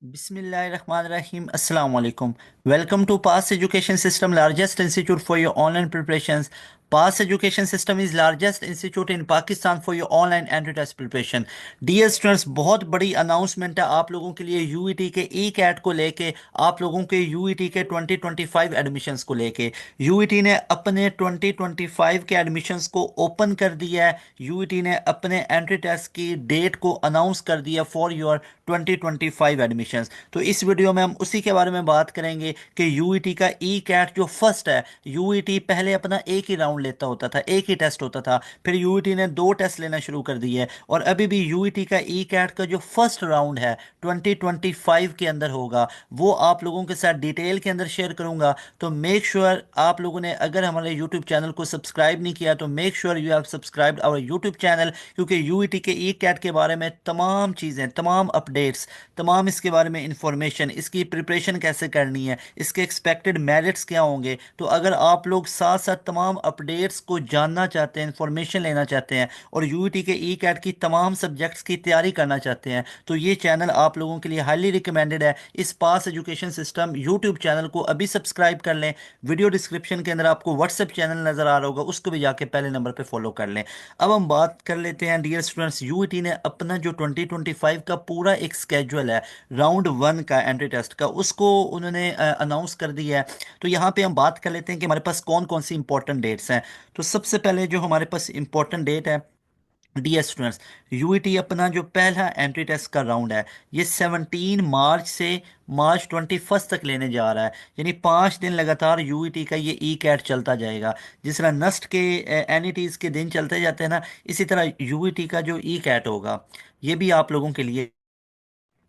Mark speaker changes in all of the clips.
Speaker 1: Bismillahirrahmanirrahim. Assalamu alaikum. Welcome to PAS Education System, largest institute for your online preparations. PAS Education System is largest institute in Pakistan for your online entry test preparation. Dear students, बहुत बड़ी announcement है आप लोगों के लिए UET के ई cat को लेके, आप लोगों के यूईटी के 2025 एडमिशन्स को लेके। यूईटी ने अपने 2025 के एडमिशन्स को ओपन कर दिया है। यूईटी ने अपने एंट्री टेस्ट की डेट को अनाउंस कर दिया फॉर योर 2025 एडमिशन्स। तो इस वीडियो में हम उसी के बारे में बात करेंगे कि यूईटी का ई कैट जो फर्स्ट है। यूईटी पहले अपना एक ही राउंड लेता होता था, एक ही टेस्ट होता था, फिर यूईटी ने दो टेस्ट लेना शुरू कर दिए और अभी भी यूईटी का ई कैट का जो फर्स्ट राउंड है 2025 के अंदर होगा, वो आप लोगों के साथ डिटेल के अंदर शेयर करूंगा। तो मेक श्योर आप लोगों ने अगर हमारे यूट्यूब चैनल को सब्सक्राइब नहीं किया तो make sure you have subscribed our YouTube channel, क्योंकि यूईटी के ई कैट के बारे में तमाम चीज़ें, तमाम अपडेट्स, तमाम इसके बारे में इंफॉर्मेशन, इसकी प्रिपरेशन कैसे करनी है, इसके एक्सपेक्टेड मेरिट्स क्या होंगे। तो अगर आप लोग साथ साथ तमाम अपडेट्स को जानना चाहते हैं, इंफॉर्मेशन लेना चाहते हैं और यूईटी के ई कैट की तमाम सब्जेक्ट्स की तैयारी करना चाहते हैं, तो ये चैनल आप लोगों के लिए हाईली रिकमेंडेड है। इस पास एजुकेशन सिस्टम यूट्यूब चैनल को अभी सब्सक्राइब कर लें। वीडियो डिस्क्रिप्शन के अंदर आपको व्हाट्सएप चैनल नज़र आ रहा होगा, उसको भी जाके पहले नंबर पर फॉलो कर लें। अब हम बात कर लेते हैं डियर स्टूडेंट्स, यूईटी ने अपना जो 2025 का पूरा एक स्केड्यूल है राउंड वन का एंट्री टेस्ट का, उसको उन्होंने अनाउंस कर दिया है। तो यहाँ पे हम बात कर लेते हैं कि हमारे पास कौन कौन सी इंपॉर्टेंट डेट्स हैं। तो सबसे पहले जो हमारे पास इंपॉर्टेंट डेट है डियर स्टूडेंट्स, यूईटी अपना जो पहला एंट्री टेस्ट का राउंड है ये 17 मार्च से मार्च 21 तक लेने जा रहा है। यानी 5 दिन लगातार यूईटी का ये ई कैट चलता जाएगा। जिस तरह नस्ट के एनईटीज के दिन चलते जाते हैं ना, इसी तरह यूईटी का जो ई कैट होगा ये भी आप लोगों के लिए,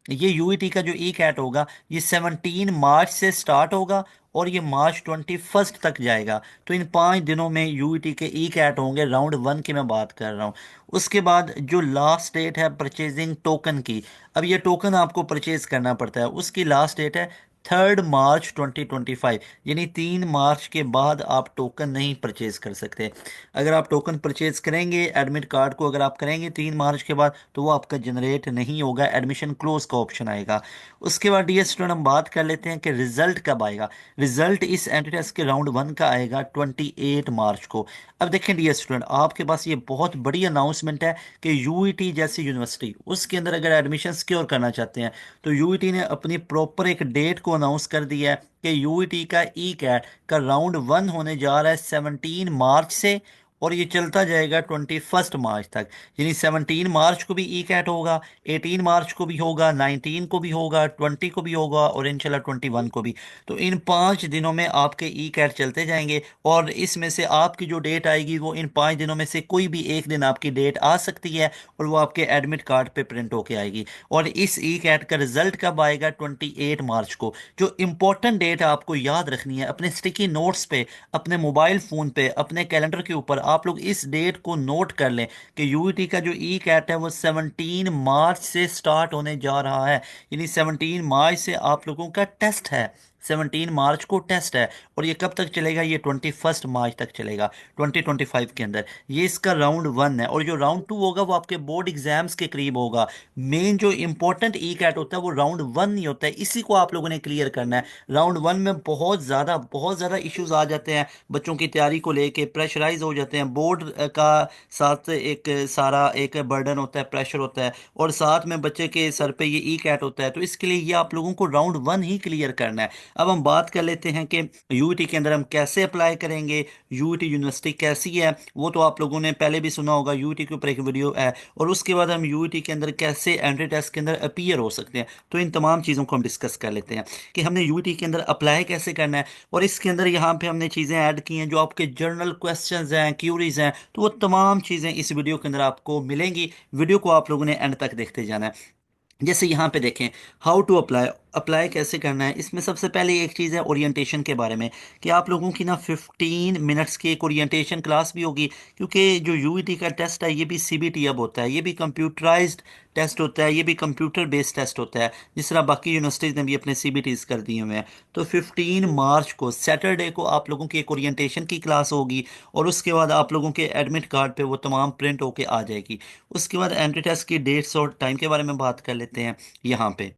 Speaker 1: ये यूईटी का जो ई कैट होगा ये 17 मार्च से स्टार्ट होगा और ये मार्च 21 तक जाएगा। तो इन 5 दिनों में यूईटी के ई कैट होंगे, राउंड वन की मैं बात कर रहा हूँ। उसके बाद जो लास्ट डेट है परचेजिंग टोकन की, अब ये टोकन आपको परचेज करना पड़ता है, उसकी लास्ट डेट है 3 मार्च 2025। यानी 3 मार्च के बाद आप टोकन नहीं परचेज कर सकते। अगर आप टोकन परचेज करेंगे एडमिट कार्ड को, अगर आप करेंगे 3 मार्च के बाद, तो वो आपका जनरेट नहीं होगा, एडमिशन क्लोज का ऑप्शन आएगा। उसके बाद डी स्टूडेंट हम बात कर लेते हैं कि रिजल्ट कब आएगा। रिजल्ट इस एंट्री टेस्ट के राउंड वन का आएगा 28 मार्च को। अब देखें डी स्टूडेंट, आपके पास ये बहुत बड़ी अनाउंसमेंट है कि यूईटी जैसी यूनिवर्सिटी, उसके अंदर अगर एडमिशन सिक्योर करना चाहते हैं तो यूईटी ने अपनी प्रॉपर एक डेट को अनाउंस कर दिया है कि यूईटी का ई कैट का राउंड वन होने जा रहा है 17 मार्च से और ये चलता जाएगा 21 मार्च तक। यानी 17 मार्च को भी ई कैट होगा, 18 मार्च को भी होगा, 19 को भी होगा, 20 को भी होगा और इंशाल्लाह 21 को भी। तो इन 5 दिनों में आपके ई कैट चलते जाएंगे और इसमें से आपकी जो डेट आएगी वो इन 5 दिनों में से कोई भी एक दिन आपकी डेट आ सकती है और वो आपके एडमिट कार्ड पे प्रिंट होके आएगी। और इस ई कैट का रिजल्ट कब आएगा? 28 मार्च को। जो इंपॉर्टेंट डेट आपको याद रखनी है अपने स्टिकी नोट्स पे, अपने मोबाइल फ़ोन पे, अपने कैलेंडर के ऊपर आप लोग इस डेट को नोट कर लें कि यूईटी का जो ई कैट है वो 17 मार्च से स्टार्ट होने जा रहा है। यानी 17 मार्च से आप लोगों का टेस्ट है, 17 मार्च को टेस्ट है और ये कब तक चलेगा? ये 21 मार्च तक चलेगा 2025 के अंदर। ये इसका राउंड वन है और जो राउंड टू होगा वो आपके बोर्ड एग्जाम्स के करीब होगा। मेन जो इंपॉर्टेंट ई कैट होता है वो राउंड वन ही होता है, इसी को आप लोगों ने क्लियर करना है। राउंड वन में बहुत ज़्यादा इश्यूज आ जाते हैं, बच्चों की तैयारी को लेके प्रेशराइज हो जाते हैं। बोर्ड का साथ एक सारा एक बर्डन होता है, प्रेशर होता है और साथ में बच्चे के सर पे ये ई कैट होता है। तो इसके लिए ये आप लोगों को राउंड वन ही क्लियर करना है। अब हम बात कर लेते हैं कि यूईटी के अंदर हम कैसे अप्लाई करेंगे, यूईटी यूनिवर्सिटी कैसी है, वो तो आप लोगों ने पहले भी सुना होगा, यूईटी के ऊपर एक वीडियो है। और उसके बाद हम यूईटी के अंदर कैसे एंट्री टेस्ट के अंदर अपीयर हो सकते हैं। तो इन तमाम चीज़ों को हम डिस्कस कर लेते हैं कि हमने यूईटी के अंदर अप्लाई कैसे करना है। और इसके अंदर यहाँ पे हमने चीज़ें ऐड की हैं जो आपके जर्नल क्वेश्चंस हैं, क्यूरीज हैं, तो वो तमाम चीज़ें इस वीडियो के अंदर आपको मिलेंगी। वीडियो को आप लोगों ने एंड तक देखते जाना है। जैसे यहाँ पे देखें, हाउ टू अप्लाई, अप्लाई कैसे करना है। इसमें सबसे पहले एक चीज़ है ओरिएंटेशन के बारे में, कि आप लोगों की ना 15 मिनट्स की एक ओरिएंटेशन क्लास भी होगी, क्योंकि जो यूईटी का टेस्ट है ये भी सीबीटी अब होता है, ये भी कंप्यूटराइज्ड टेस्ट होता है, ये भी कंप्यूटर बेस्ड टेस्ट होता है, जिस तरह बाकी यूनिवर्सिटीज़ ने भी अपने सीबीटीज कर दिए हुए हैं। तो 15 मार्च को सैटरडे को आप लोगों की एक ओरिएंटेशन की क्लास होगी और उसके बाद आप लोगों के एडमिट कार्ड पे वो तमाम प्रिंट होके आ जाएगी। उसके बाद एंट्री टेस्ट की डेट्स और टाइम के बारे में बात कर लेते हैं यहाँ पे।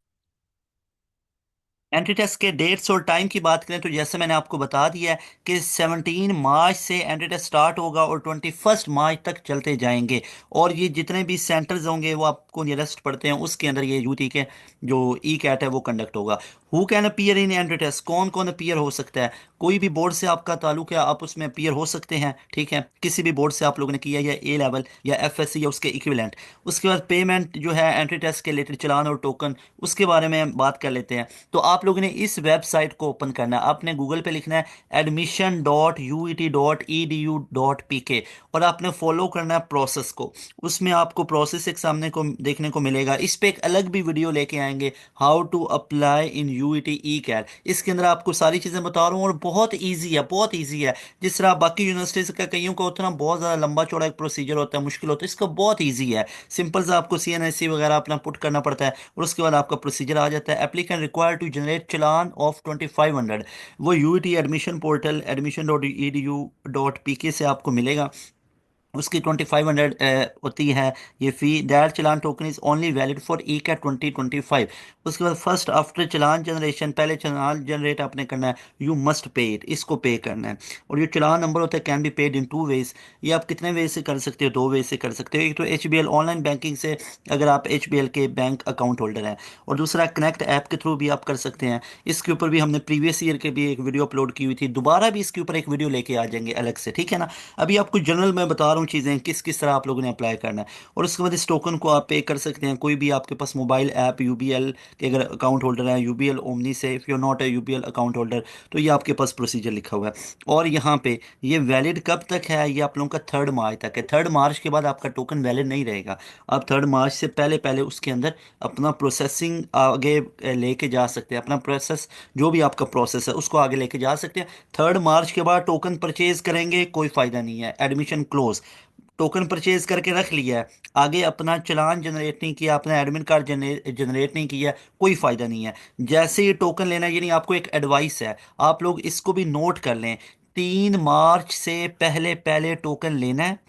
Speaker 1: एंट्री टेस्ट के डेट्स और टाइम की बात करें तो जैसे मैंने आपको बता दिया है कि 17 मार्च से एंट्री टेस्ट स्टार्ट होगा और 21 मार्च तक चलते जाएंगे। और ये जितने भी सेंटर्स होंगे वो आपको नियरेस्ट पड़ते हैं उसके अंदर ये यूटी के जो ई कैट है वो कंडक्ट होगा। Who can appear in entry test, कौन कौन अपीयर हो सकता है? कोई भी बोर्ड से आपका ताल्लुक है आप उसमें अपीयर हो सकते हैं, ठीक है, किसी भी बोर्ड से आप लोगों ने किया या ए लेवल या एफएससी या उसके इक्विवेलेंट। उसके बाद पेमेंट जो है एंट्री टेस्ट के रिलेटेड चालान और टोकन, उसके बारे में हम बात कर लेते हैं। तो आप लोगों ने इस वेबसाइट को ओपन करना है, आपने गूगल पे लिखना है admission.uit.edu.pk और आपने फॉलो करना है प्रोसेस को। उसमें आपको प्रोसेस एक सामने को देखने को मिलेगा। इस पे एक अलग भी वीडियो लेके आएंगे, how to apply in UET ECAT. इसके अंदर आपको सारी चीज़ें बता रहा हूँ और बहुत ईजी है, बहुत ईजी है। जिस तरह बाकी यूनिवर्सिटीज़ का कईयों का उतना बहुत ज़्यादा लंबा चौड़ा एक प्रोसीजर होता है, मुश्किल होता है, इसका बहुत ईजी है। सिंपल सा आपको सीएनएससी वगैरह अपना पुट करना पड़ता है और उसके बाद आपका प्रोसीजर आ जाता है। Applicant require to generate challan of 2500, वो यूईटी एडमिशन पोर्टल admission.edu.pk से आपको मिलेगा। उसकी 2500 होती है ये fee. That challan token is only valid for E CAT 2025। उसके बाद फर्स्ट आफ्टर चलान जनरेशन, पहले चलान जनरेट आपने करना है, यू मस्ट पे इट, इसको पे करना है। और ये चलान नंबर होता है can be paid in 2 ways. ये आप कितने वे से कर सकते हो? 2 वे से कर सकते हो। एक तो H B L online banking से, अगर आप एच बी एल के बैंक अकाउंट होल्डर हैं, और दूसरा कनेक्ट ऐप के थ्रू भी आप कर सकते हैं। इसके ऊपर भी हमने प्रीवियस ईयर के भी एक वीडियो अपलोड की हुई थी, दोबारा भी इसके ऊपर एक वीडियो लेके आ जाएंगे अलग से, ठीक है ना। अभी आपको जनरल में बता रहा हूँ चीज़ें किस किस तरह आप लोगों ने अप्लाई करना है। और उसके बाद इस टोकन को आप पे कर सकते हैं कोई भी आपके पास मोबाइल ऐप यूबीएल के अगर अकाउंट होल्डर है, यूबीएल ओमनी से। If you not a UBL account holder तो ये आपके पास प्रोसीजर लिखा हुआ है। और यहाँ पे ये वैलिड कब तक है? ये आप लोगों का 3 मार्च तक है। 3 मार्च के बाद आपका टोकन वैलिड नहीं रहेगा। आप 3 मार्च से पहले पहले उसके अंदर अपना प्रोसेसिंग आगे लेके जा सकते हैं, अपना प्रोसेस जो भी आपका प्रोसेस है उसको आगे लेके जा सकते हैं। 3 मार्च के बाद टोकन परचेज करेंगे कोई फ़ायदा नहीं है, एडमिशन क्लोज। टोकन परचेज करके रख लिया है, आगे अपना चालान जनरेट नहीं किया, अपना एडमिट कार्ड जनरेट नहीं किया, कोई फ़ायदा नहीं है। जैसे ये टोकन लेना है, यानी आपको एक एडवाइस है, आप लोग इसको भी नोट कर लें। 3 मार्च से पहले पहले टोकन लेना है।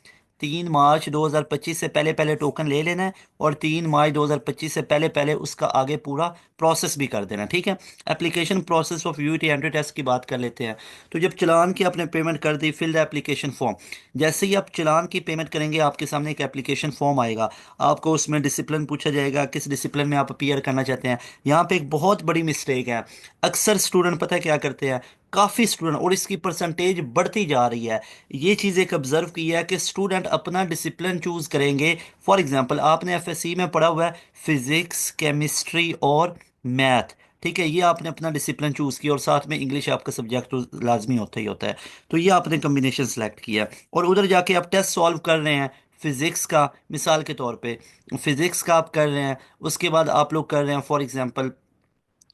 Speaker 1: 3 मार्च 2025 से पहले पहले टोकन ले लेना है और 3 मार्च 2025 से पहले पहले उसका आगे पूरा प्रोसेस भी कर देना, ठीक है। Application process of UET entry test की बात कर लेते हैं। तो जब चालान की आपने पेमेंट कर दी, फिल द एप्लीकेशन फॉर्म। जैसे ही आप चालान की पेमेंट करेंगे आपके सामने एक एप्लीकेशन फॉर्म आएगा। आपको उसमें डिसिप्लिन पूछा जाएगा, किस डिसिप्लिन में आप अपीयर करना चाहते हैं। यहाँ पे एक बहुत बड़ी मिस्टेक है, अक्सर स्टूडेंट पता है क्या करते हैं, काफ़ी स्टूडेंट, और इसकी परसेंटेज बढ़ती जा रही है। ये चीज़ एक ऑब्जर्व की है कि स्टूडेंट अपना डिसिप्लिन चूज़ करेंगे। फॉर एग्जांपल आपने एफएससी में पढ़ा हुआ है फिजिक्स, केमिस्ट्री और मैथ, ठीक है, ये आपने अपना डिसिप्लिन चूज़ किया और साथ में इंग्लिश आपका सब्जेक्ट तो लाजमी होता ही होता है। तो ये आपने कम्बिनेशन सेलेक्ट किया और उधर जाके आप टेस्ट सॉल्व कर रहे हैं। फिज़िक्स का मिसाल के तौर पे फिज़िक्स का आप कर रहे हैं, उसके बाद आप लोग कर रहे हैं फॉर एग्जांपल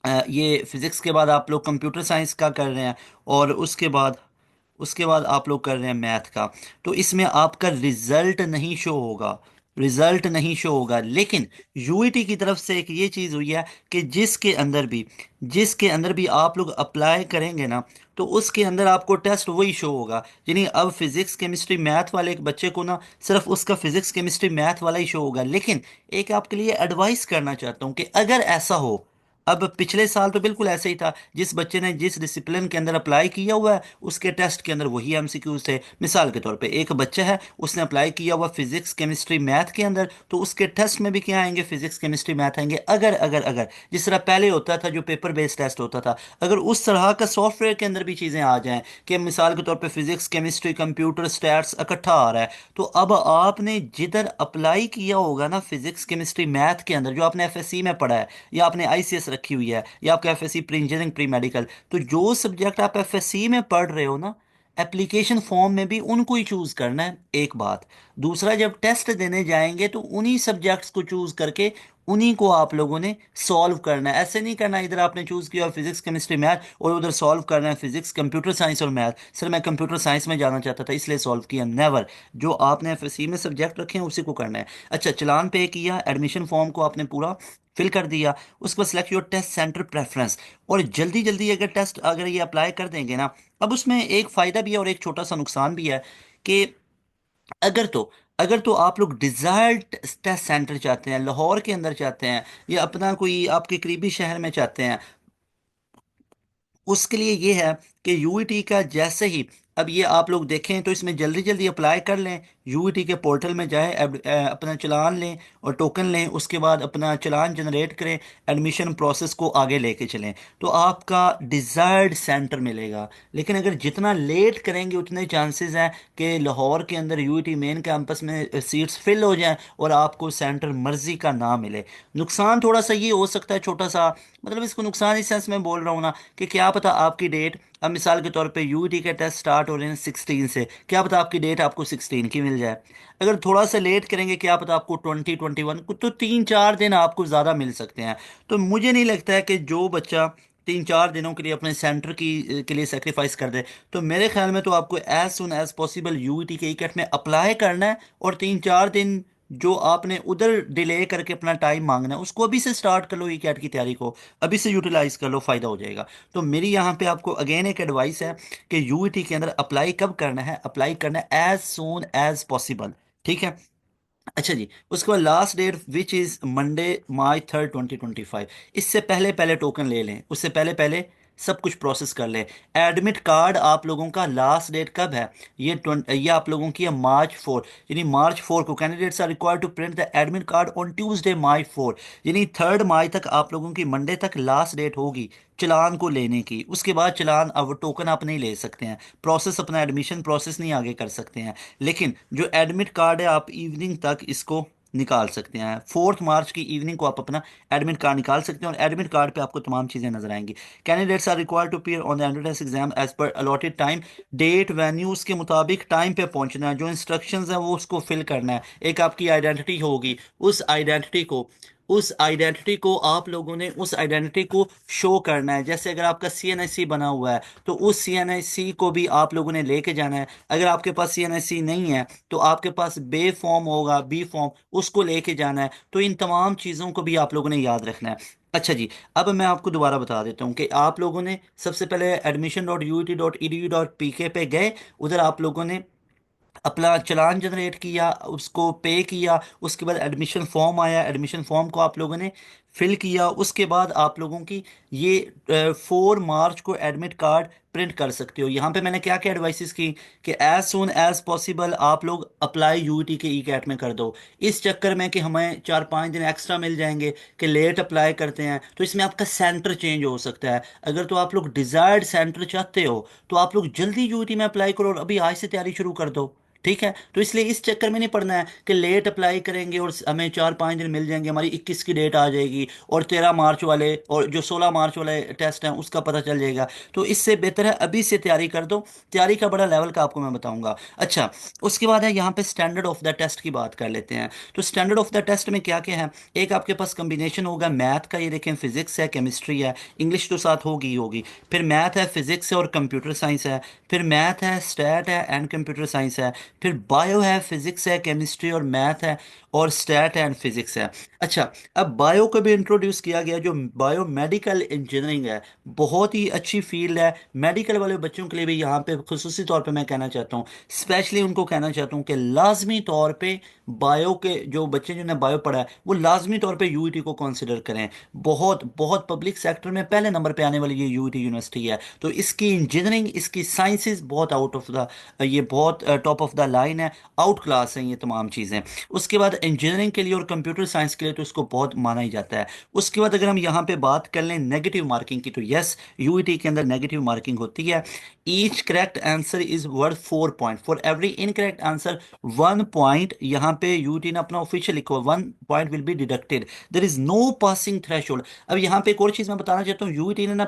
Speaker 1: ये फिज़िक्स के बाद आप लोग कंप्यूटर साइंस का कर रहे हैं, और उसके बाद आप लोग कर रहे हैं मैथ का। तो इसमें आपका रिजल्ट नहीं शो होगा, रिजल्ट नहीं शो होगा। लेकिन यूईटी की तरफ से एक ये चीज़ हुई है कि जिसके अंदर भी आप लोग अप्लाई करेंगे ना, तो उसके अंदर आपको टेस्ट वही शो होगा। यानी अब फिजिक्स केमिस्ट्री मैथ वाले एक बच्चे को ना सिर्फ उसका फिजिक्स केमिस्ट्री मैथ वाला ही शो होगा। लेकिन एक आपके लिए एडवाइस करना चाहता हूँ कि अगर ऐसा हो, अब पिछले साल तो बिल्कुल ऐसे ही था, जिस बच्चे ने जिस डिसिप्लिन के अंदर अप्लाई किया हुआ है उसके टेस्ट के अंदर वही एमसीक्यूज थे। मिसाल के तौर पे एक बच्चा है, उसने अप्लाई किया हुआ फिजिक्स केमिस्ट्री मैथ के अंदर, तो उसके टेस्ट में भी क्या आएंगे? फिजिक्स केमिस्ट्री मैथ आएंगे। अगर अगर अगर जिस तरह पहले होता था जो पेपर बेस्ड टेस्ट होता था, अगर उस तरह का सॉफ्टवेयर के अंदर भी चीज़ें आ जाएं कि मिसाल के तौर पे फिजिक्स केमिस्ट्री कंप्यूटर स्टैट्स इकट्ठा आ रहा है, तो अब आपने जिधर अप्लाई किया होगा ना फिजिक्स केमिस्ट्री मैथ के अंदर, जो आपने एफएससी में पढ़ा है या आपने आईसीएस रखी हुई है या आपका FSc pre engineering pre medical, तो जो सब्जेक्ट आप एफएससी में पढ़ रहे हो ना, एप्लीकेशन फॉर्म में भी उनको ही चूज करना है, एक बात। दूसरा, जब टेस्ट देने जाएंगे तो उन्हीं सब्जेक्ट्स को चूज करके उन्हीं को आप लोगों ने सॉल्व करना है। ऐसे नहीं करना इधर आपने चूज किया फिजिक्स केमिस्ट्री मैथ और उधर सॉल्व करना है फिजिक्स कंप्यूटर साइंस और मैथ। सर मैं कंप्यूटर साइंस में जाना चाहता था इसलिए सॉल्व किया, नेवर। जो आपने एफएससी में सब्जेक्ट रखे हैं उसी को करना है। अच्छा, चलान पे किया, एडमिशन फॉर्म को आपने पूरा फिल कर दिया, उसके बाद select your test centre preference. और जल्दी जल्दी अगर टेस्ट अगर ये अप्लाई कर देंगे ना, अब उसमें एक फ़ायदा भी है और एक छोटा सा नुकसान भी है कि अगर तो अगर तो आप लोग डिज़ायर्ड टेस्ट सेंटर चाहते हैं, लाहौर के अंदर चाहते हैं या अपना कोई आपके करीबी शहर में चाहते हैं, उसके लिए ये है कि यूईटी का जैसे ही, अब ये आप लोग देखें तो इसमें जल्दी जल्दी अप्लाई कर लें। यूईटी के पोर्टल में जाएं, अपना चलान लें और टोकन लें, उसके बाद अपना चलान जनरेट करें, एडमिशन प्रोसेस को आगे लेके चलें, तो आपका डिज़ायर्ड सेंटर मिलेगा। लेकिन अगर जितना लेट करेंगे उतने चांसेस हैं कि लाहौर के अंदर यूईटी मेन कैंपस में सीट्स फिल हो जाएं और आपको सेंटर मर्जी का ना मिले। नुकसान थोड़ा सा ये हो सकता है, छोटा सा, मतलब इसको नुकसान इस सेंस में बोल रहा हूँ ना, कि क्या पता आपकी डेट, अब मिसाल के तौर पे यूईटी के टेस्ट स्टार्ट हो रहे हैं 16 से, क्या पता आपकी डेट आपको 16 की मिल जाए। अगर थोड़ा सा लेट करेंगे क्या पता आपको 2021 को, तो 3-4 दिन आपको ज़्यादा मिल सकते हैं। तो मुझे नहीं लगता है कि जो बच्चा 3-4 दिनों के लिए अपने सेंटर की के लिए सेक्रीफाइस कर दे, तो मेरे ख्याल में तो आपको as soon as possible UET के ईकेट में अप्लाई करना है, और 3-4 दिन जो आपने उधर डिले करके अपना टाइम मांगना है उसको अभी से स्टार्ट कर लो, ई कैट की तैयारी को अभी से यूटिलाइज कर लो, फायदा हो जाएगा। तो मेरी यहाँ पे आपको अगेन एक एडवाइस है कि यूईटी के अंदर अप्लाई कब करना है, अप्लाई करना है एज सून एज पॉसिबल। ठीक है। अच्छा जी, उसके बाद last date which is Monday March 3, 2025। इससे पहले पहले टोकन ले लें, उससे पहले पहले सब कुछ प्रोसेस कर लें। एडमिट कार्ड आप लोगों का लास्ट डेट कब है, ये आप लोगों की है March 4, यानी March 4 को candidates are required to print the admit card on Tuesday March 4, यानी 3 मार्च तक आप लोगों की, मंडे तक लास्ट डेट होगी चलान को लेने की। उसके बाद चलान, अब टोकन आप नहीं ले सकते हैं, प्रोसेस अपना एडमिशन प्रोसेस नहीं आगे कर सकते हैं। लेकिन जो एडमिट कार्ड है आप इवनिंग तक इसको निकाल सकते हैं, 4 मार्च की इवनिंग को आप अपना एडमिट कार्ड निकाल सकते हैं, और एडमिट कार्ड पे आपको तमाम चीज़ें नजर आएंगी। Candidates are required to appear on the entrance exam as per allotted time, date venue उसके मुताबिक टाइम पे पहुंचना है, जो इंस्ट्रक्शंस है वो उसको फिल करना है। एक आपकी आइडेंटिटी होगी, उस आइडेंटिटी को आप लोगों ने उस आइडेंटिटी को शो करना है। जैसे अगर आपका सीएनएससी बना हुआ है तो उस सीएनएससी को भी आप लोगों ने लेके जाना है। अगर आपके पास सीएनएससी नहीं है तो आपके पास बे फॉर्म होगा, बी फॉर्म, उसको लेके जाना है। तो इन तमाम चीज़ों को भी आप लोगों ने याद रखना है। अच्छा जी, अब मैं आपको दोबारा बता देता हूँ कि आप लोगों ने सबसे पहले admission.uit.edu.pk पे गए, उधर आप लोगों ने अपना चलान जनरेट किया, उसको पे किया, उसके बाद एडमिशन फॉर्म आया, एडमिशन फॉर्म को आप लोगों ने फिल किया। उसके बाद आप लोगों की ये 4 मार्च को एडमिट कार्ड प्रिंट कर सकते हो। यहाँ पे मैंने क्या क्या एडवाइसेस की कि एज सुन एज पॉसिबल आप लोग अप्लाई यूईटी के ई कैट में कर दो। इस चक्कर में कि हमें 4-5 दिन एक्स्ट्रा मिल जाएंगे कि लेट अप्लाई करते हैं तो इसमें आपका सेंटर चेंज हो सकता है। अगर तो आप लोग डिजायर्ड सेंटर चाहते हो तो आप लोग जल्दी यूईटी में अप्लाई करो और अभी आज से तैयारी शुरू कर दो। ठीक है, तो इसलिए इस चक्कर में नहीं पड़ना है कि लेट अप्लाई करेंगे और हमें 4-5 दिन मिल जाएंगे, हमारी 21 की डेट आ जाएगी और 13 मार्च वाले और जो 16 मार्च वाले टेस्ट हैं उसका पता चल जाएगा। तो इससे बेहतर है अभी से तैयारी कर दो। तैयारी का बड़ा लेवल का आपको मैं बताऊंगा। अच्छा, उसके बाद है यहाँ पे स्टैंडर्ड ऑफ द टेस्ट की बात कर लेते हैं। तो स्टैंडर्ड ऑफ द टेस्ट में क्या क्या है, एक आपके पास कम्बिनेशन होगा मैथ का, ये देखें फिजिक्स है, केमिस्ट्री है, इंग्लिश तो साथ होगी ही होगी, फिर मैथ है, फिजिक्स है और कंप्यूटर साइंस है, फिर मैथ है, स्टैट है एंड कंप्यूटर साइंस है, फिर बायो है, फिजिक्स है, केमिस्ट्री और मैथ है, और स्टैट एंड फिजिक्स है। अच्छा, अब बायो को भी इंट्रोड्यूस किया गया, जो बायो मेडिकल इंजीनियरिंग है, बहुत ही अच्छी फील्ड है। मेडिकल वाले बच्चों के लिए भी यहाँ पे खुसूसी तौर पे मैं कहना चाहता हूँ, स्पेशली उनको कहना चाहता हूँ कि लाजमी तौर पे बायो के जो बच्चे जिन्होंने बायो पढ़ा है वो लाजमी तौर पे यूईटी को कंसिडर करें। बहुत बहुत पब्लिक सेक्टर में पहले नंबर पे आने वाली ये यूईटी यूनिवर्सिटी है। तो इसकी इंजीनियरिंग, इसकी साइंसेज बहुत आउट ऑफ द, ये बहुत टॉप ऑफ द लाइन है, आउट क्लास है ये तमाम चीज़ें। उसके बाद इंजीनियरिंग के लिए और कंप्यूटर साइंस के लिए तो इसको बहुत माना ही जाता है। उसके बाद अगर हम यहाँ पे बात कर लें नेगेटिव मार्किंग की, तो यस, यूईटी के अंदर नेगेटिव मार्किंग होती है। Each correct answer is worth 4 point, for every incorrect answer 1 point. यहाँ पे यूईटी ने अपना ऑफिशियल लिखा हुआ 1 point will be deducted, there is no passing threshold. अब यहाँ पे एक और चीज़ मैं बताना चाहता हूँ, यूईटी ने ना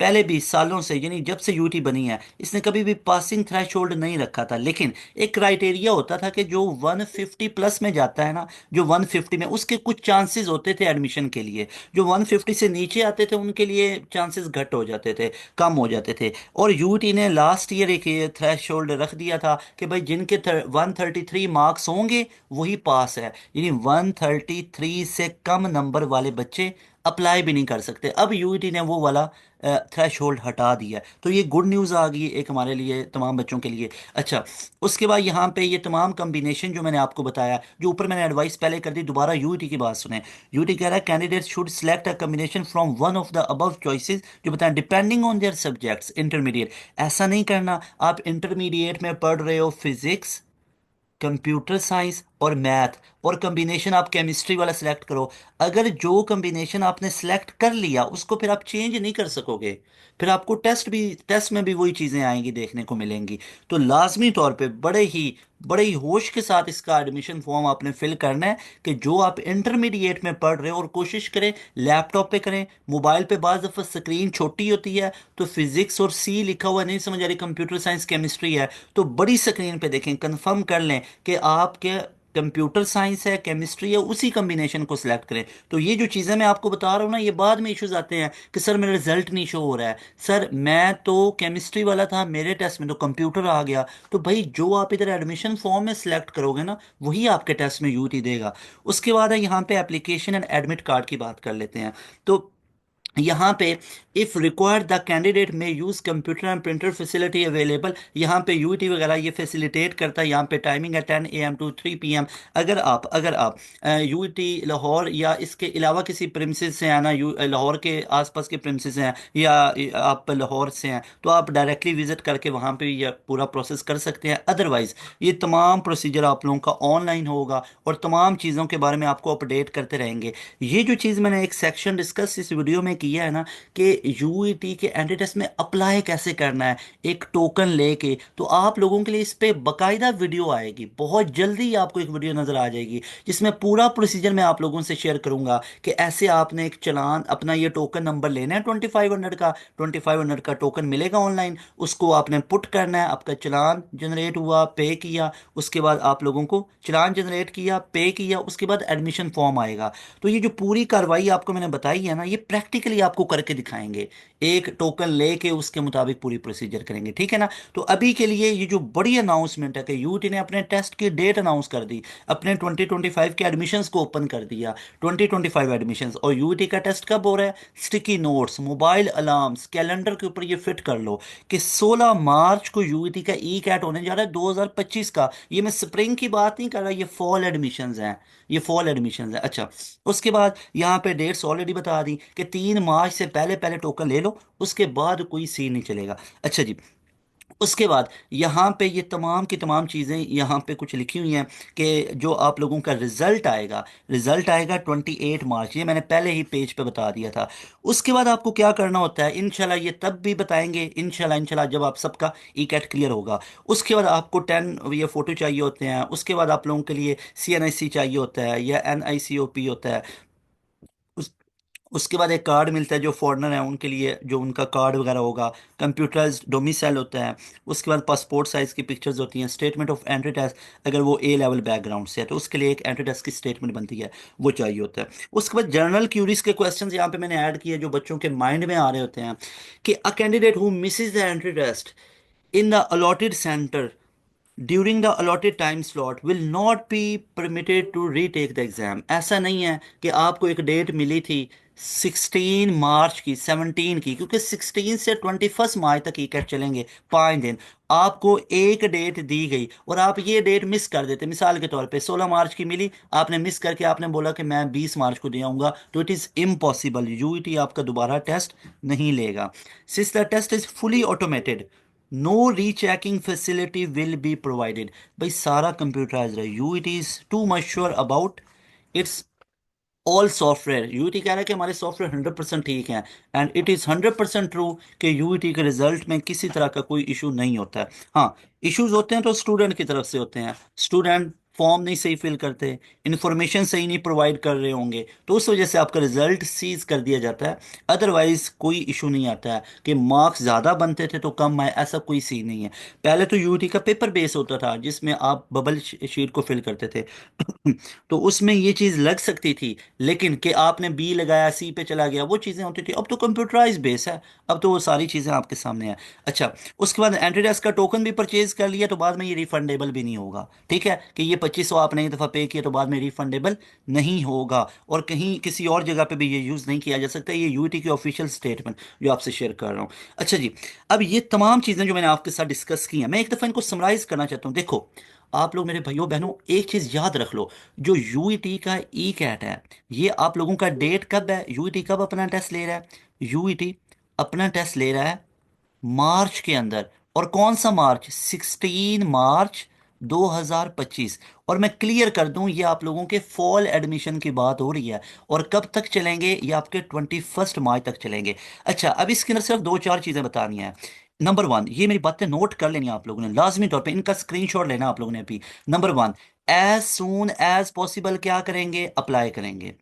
Speaker 1: पहले भी सालों से, यानी जब से यूटी बनी है, इसने कभी भी पासिंग थ्रेशोल्ड नहीं रखा था। लेकिन एक क्राइटेरिया होता था कि जो 150 प्लस में जाता है ना, जो 150 में, उसके कुछ चांसेस होते थे एडमिशन के लिए। जो 150 से नीचे आते थे उनके लिए चांसेस घट हो जाते थे, कम हो जाते थे। और यूटी ने लास्ट ईयर एक थ्रेशोल्ड रख दिया था कि भाई जिनके 133 मार्क्स होंगे वही पास है, यानी 133 से कम नंबर वाले बच्चे अप्लाई भी नहीं कर सकते। अब यूईटी ने वो वाला थ्रेश होल्ड हटा दिया है, तो ये गुड न्यूज़ आ गई एक हमारे लिए, तमाम बच्चों के लिए। अच्छा, उसके बाद यहाँ पे ये तमाम कम्बिनेशन जो मैंने आपको बताया, जो ऊपर मैंने एडवाइस पहले कर दी, दोबारा यूईटी की बात सुने। यूईटी कह रहा है candidate should select a combination from one of the above choices, जो बताएं depending on their subjects intermediate. ऐसा नहीं करना आप इंटरमीडिएट में पढ़ रहे हो फिजिक्स, कंप्यूटर साइंस और मैथ, और कॉम्बिनेशन आप केमिस्ट्री वाला सिलेक्ट करो। अगर जो कॉम्बिनेशन आपने सिलेक्ट कर लिया उसको फिर आप चेंज नहीं कर सकोगे, फिर आपको टेस्ट में भी वही चीज़ें आएंगी, देखने को मिलेंगी। तो लाजमी तौर पे बड़े ही होश के साथ इसका एडमिशन फॉर्म आपने फिल करना है, कि जो आप इंटरमीडिएट में पढ़ रहे हो, और कोशिश करें लैपटॉप पे करें। मोबाइल पे बाज़ दफ़ा स्क्रीन छोटी होती है, तो फिजिक्स और सी लिखा हुआ नहीं समझ आ रही, कंप्यूटर साइंस केमिस्ट्री है, तो बड़ी स्क्रीन पे देखें, कंफर्म कर लें कि आपके कंप्यूटर साइंस है, केमिस्ट्री है, उसी कॉम्बिनेशन को सिलेक्ट करें। तो ये जो चीज़ें मैं आपको बता रहा हूँ ना, ये बाद में इश्यूज आते हैं कि सर मेरा रिजल्ट नहीं शो हो रहा है, सर मैं तो केमिस्ट्री वाला था, मेरे टेस्ट में तो कंप्यूटर आ गया। तो भाई जो आप इधर एडमिशन फॉर्म में सिलेक्ट करोगे ना, वही आपके टेस्ट में यूटी देगा। उसके बाद है यहाँ पे एप्लीकेशन एंड एडमिट कार्ड की बात कर लेते हैं। तो यहाँ पे इफ़ रिक्वायर्ड द कैंडिडेट में use computer and printer facility available, यहाँ पे यूईटी वगैरह ये फैसिलिटेट करता है। यहाँ पे टाइमिंग है 10 AM टू 3 PM। अगर आप यूईटी लाहौर या इसके अलावा किसी प्रेमिसेस से आना, लाहौर के आसपास के प्रेमिसेस हैं, या आप लाहौर से हैं, तो आप डायरेक्टली विजिट करके वहाँ पे ये पूरा प्रोसेस कर सकते हैं। अदरवाइज़ ये तमाम प्रोसीजर आप लोगों का ऑनलाइन होगा, और तमाम चीज़ों के बारे में आपको अपडेट करते रहेंगे। ये जो चीज़ मैंने एक सेक्शन डिस्कस इस वीडियो में किया है ना, कि यूईटी के एंट्री टेस्ट में अप्लाई कैसे करना है एक टोकन लेके, तो आप लोगों के लिए इस पे बकायदा वीडियो आएगी, बहुत जल्दी ही आपको एक वीडियो नज़र आ जाएगी, जिसमें पूरा प्रोसीजर मैं आप लोगों से शेयर करूंगा, कि ऐसे आपने एक चलान अपना ये टोकन नंबर लेना है 2500 का, 2500 का टोकन मिलेगा ऑनलाइन, उसको आपने पुट करना है, आपका चलान जनरेट हुआ, पे किया, उसके बाद आप लोगों को चलान जनरेट किया, पे किया, उसके बाद एडमिशन फॉर्म आएगा। तो ये जो पूरी कार्रवाई आपको मैंने बताई है ना, ये प्रैक्टिकली आपको करके दिखाएंगे, एक टोकन लेके उसके मुताबिक पूरी प्रोसीजर करेंगे, ठीक है ना। तो अभी के लिए ये जो बड़ी अनाउंसमेंट है कि यूटी ने अपने टेस्ट की डेट अनाउंस कर दी, अपने 2025 के एडमिशन्स को ओपन कर दिया, 2025 एडमिशन्स। और यूटी का टेस्ट कब हो रहा है, sticky notes, mobile alarms, calendar के ऊपर ये फिट कर लो कि 16 मार्च को यूटी का ई कैट होने जा रहा है 2025 का। ये मैं स्प्रिंग की बात नहीं कर रहा, ये फॉल एडमिशन्स हैं, ये फॉल एडमिशन्स है। अच्छा, उसके बाद यहाँ पे डेट्स ऑलरेडी बता दी कि 3 मार्च से पहले पहले टोकन ले लो, उसके बाद कोई सीन नहीं चलेगा। अच्छा जी, उसके बाद यहाँ पे ये तमाम की तमाम चीज़ें यहाँ पे कुछ लिखी हुई हैं, कि जो आप लोगों का रिजल्ट आएगा 28 मार्च, ये मैंने पहले ही पेज पे बता दिया था। उसके बाद आपको क्या करना होता है, इंशाल्लाह ये तब भी बताएंगे, इंशाल्लाह जब आप सबका ई कैट क्लियर होगा। उसके बाद आपको 10 ये फ़ोटो चाहिए होते हैं, उसके बाद आप लोगों के लिए CNIC चाहिए होता है, या NICOP होता है। उस उसके बाद एक कार्ड मिलता है जो फॉरेनर है उनके लिए, जो उनका कार्ड वगैरह होगा। कंप्यूटराइज्ड डोमिसाइल होता है। उसके बाद पासपोर्ट साइज़ की पिक्चर्स होती हैं। स्टेटमेंट ऑफ एंट्री टेस्ट, अगर वो A लेवल बैकग्राउंड से है तो उसके लिए एक एंट्री टेस्ट की स्टेटमेंट बनती है, वो चाहिए होता है। उसके बाद जनरल क्यूरीज के क्वेश्चन यहाँ पे मैंने ऐड किए, जो बच्चों के माइंड में आ रहे होते हैं, कि a candidate who misses the entry test in the allotted centre during the allotted time slot will not be permitted to retake the exam. ऐसा नहीं है कि आपको एक डेट मिली थी 16 मार्च की, 17 की, क्योंकि 16 से 21 मार्च तक ई कैट चलेंगे, 5 दिन। आपको एक डेट दी गई और आप ये डेट मिस कर देते, मिसाल के तौर पे 16 मार्च की मिली, आपने मिस करके आपने बोला कि मैं 20 मार्च को दे आऊंगा, तो इट इज़ इम्पॉसिबल, यूईटी आपका दोबारा टेस्ट नहीं लेगा। Since the test is fully automated, no rechecking facility will be provided. भाई सारा कंप्यूटराइज है, you it is too much sure about it's all software. UET कह रहा है कि हमारे सॉफ्टवेयर 100% ठीक हैं, एंड इट इज़ 100% ट्रू कि यूईटी के रिजल्ट में किसी तरह का कोई इशू नहीं होता है। हाँ, इश्यूज होते हैं तो स्टूडेंट की तरफ से होते हैं, स्टूडेंट फॉर्म नहीं सही फिल करते, इन्फॉर्मेशन सही नहीं प्रोवाइड कर रहे होंगे, तो उस वजह से आपका रिजल्ट सीज कर दिया जाता है। अदरवाइज कोई इशू नहीं आता है कि मार्क्स ज़्यादा बनते थे तो कम आए, ऐसा कोई सीन नहीं है। पहले तो यूईटी का पेपर बेस होता था जिसमें आप बबल शीट को फिल करते थे तो उसमें ये चीज़ लग सकती थी, लेकिन कि आपने बी लगाया सी पे चला गया, वो चीज़ें होती थी। अब तो कंप्यूटराइज बेस है, अब तो वो सारी चीज़ें आपके सामने है। अच्छा, उसके बाद एंट्री डेस्क का टोकन भी परचेज कर लिया, तो बाद में ये रिफंडेबल भी नहीं होगा, ठीक है, कि ये 2500 आपने एक दफ़ा पे किया तो बाद में रिफंडेबल नहीं होगा, और कहीं किसी और जगह पे भी ये यूज़ नहीं किया जा सकता। ये यूटी की ऑफिशियल स्टेटमेंट जो आपसे शेयर कर रहा हूँ। अच्छा जी, अब ये तमाम चीज़ें जो मैंने आपके साथ डिस्कस की हैं, मैं एक दफ़ा इनको समराइज़ करना चाहता हूँ। देखो, आप लोग मेरे भाइयों बहनों, एक चीज़ याद रख लो, जो यूईटी का ई कैट है, ये आप लोगों का डेट कब है, यूईटी कब अपना टेस्ट ले रहा है? यूईटी अपना टेस्ट ले रहा है मार्च के अंदर। और कौन सा मार्च? 16 मार्च 2025। और मैं क्लियर कर दूं, ये आप लोगों के फॉल एडमिशन की बात हो रही है। और कब तक चलेंगे? ये आपके 21 मार्च तक चलेंगे। अच्छा, अब इसके अंदर सिर्फ दो चार चीज़ें बतानी है। नंबर वन, ये मेरी बातें नोट कर लेनी है आप लोगों ने, लाजमी तौर पे इनका स्क्रीनशॉट लेना आप लोगों ने अभी। Number one, as soon as possible क्या करेंगे? अप्लाई करेंगे।